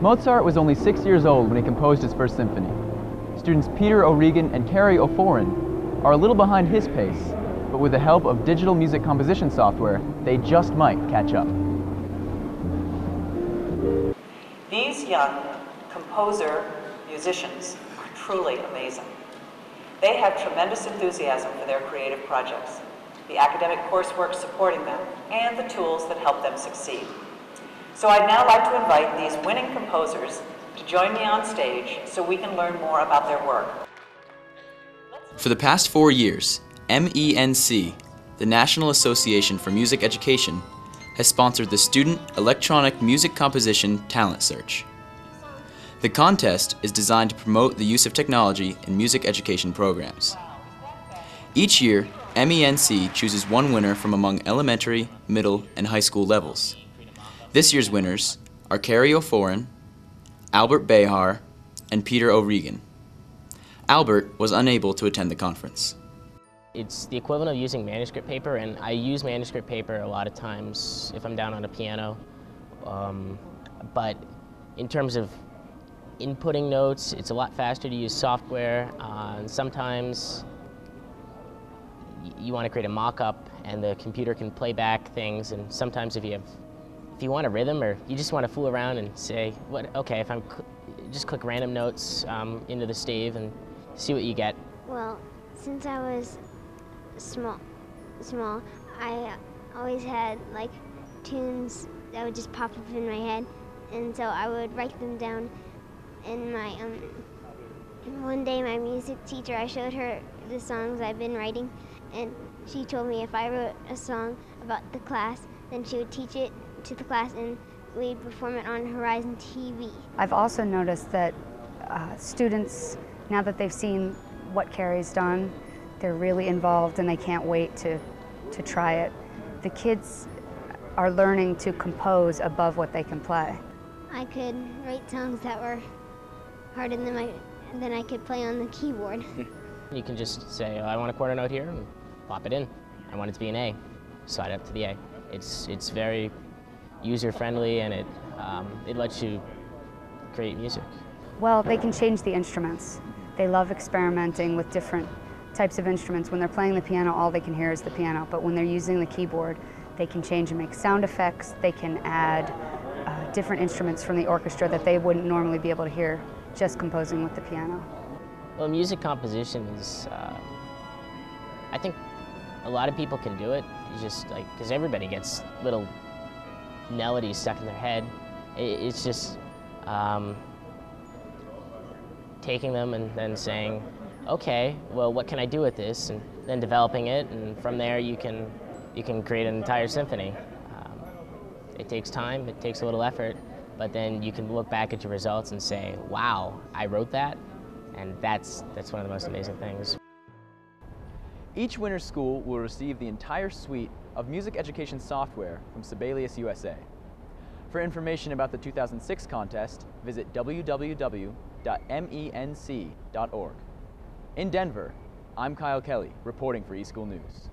Mozart was only 6 years old when he composed his first symphony. Students Peter O'Regan and Kelley O'Foran are a little behind his pace, but with the help of digital music composition software, they just might catch up. These young composer musicians are truly amazing. They have tremendous enthusiasm for their creative projects, the academic coursework supporting them, and the tools that help them succeed. So I'd now like to invite these winning composers to join me on stage so we can learn more about their work. For the past 4 years, MENC, the National Association for Music Education, has sponsored the Student Electronic Music Composition Talent Search. The contest is designed to promote the use of technology in music education programs. Each year, MENC chooses one winner from among elementary, middle, and high school levels. This year's winners are Kelley O'Foran, Albert Behar, and Peter O'Regan. Albert was unable to attend the conference. It's the equivalent of using manuscript paper, and I use manuscript paper a lot of times if I'm down on a piano. But in terms of inputting notes, it's a lot faster to use software. And sometimes you want to create a mock-up and the computer can play back things, and sometimes if you want a rhythm or you just want to fool around and say, okay, if I'm just click random notes into the stave and see what you get. Well, since I was small, I always had like tunes that would just pop up in my head, and so I would write them down. And my one day my music teacher, I showed her the songs I've been writing, and she told me if I wrote a song about the class, then she would teach it to the class and we'd perform it on Horizon TV. I've also noticed that students, now that they've seen what Carrie's done, they're really involved and they can't wait to try it. The kids are learning to compose above what they can play. I could write songs that were harder than I could play on the keyboard. You can just say, I want a quarter note here, and pop it in. I want it to be an A, slide it up to the A. It's very user-friendly, and it lets you create music. Well, they can change the instruments. They love experimenting with different types of instruments. When they're playing the piano, all they can hear is the piano, but when they're using the keyboard, they can change and make sound effects. They can add different instruments from the orchestra that they wouldn't normally be able to hear just composing with the piano. Well, music composition is, I think a lot of people can do it. It's just like, because everybody gets little melodies stuck in their head. It's just taking them and then saying, okay, well, what can I do with this? And then developing it, and from there you can create an entire symphony. It takes time, it takes a little effort, but then you can look back at your results and say, wow, I wrote that, and that's one of the most amazing things. Each winner's school will receive the entire suite of music education software from Sibelius USA. For information about the 2006 contest, visit www.menc.org. In Denver, I'm Kelley, reporting for eSchoolNews.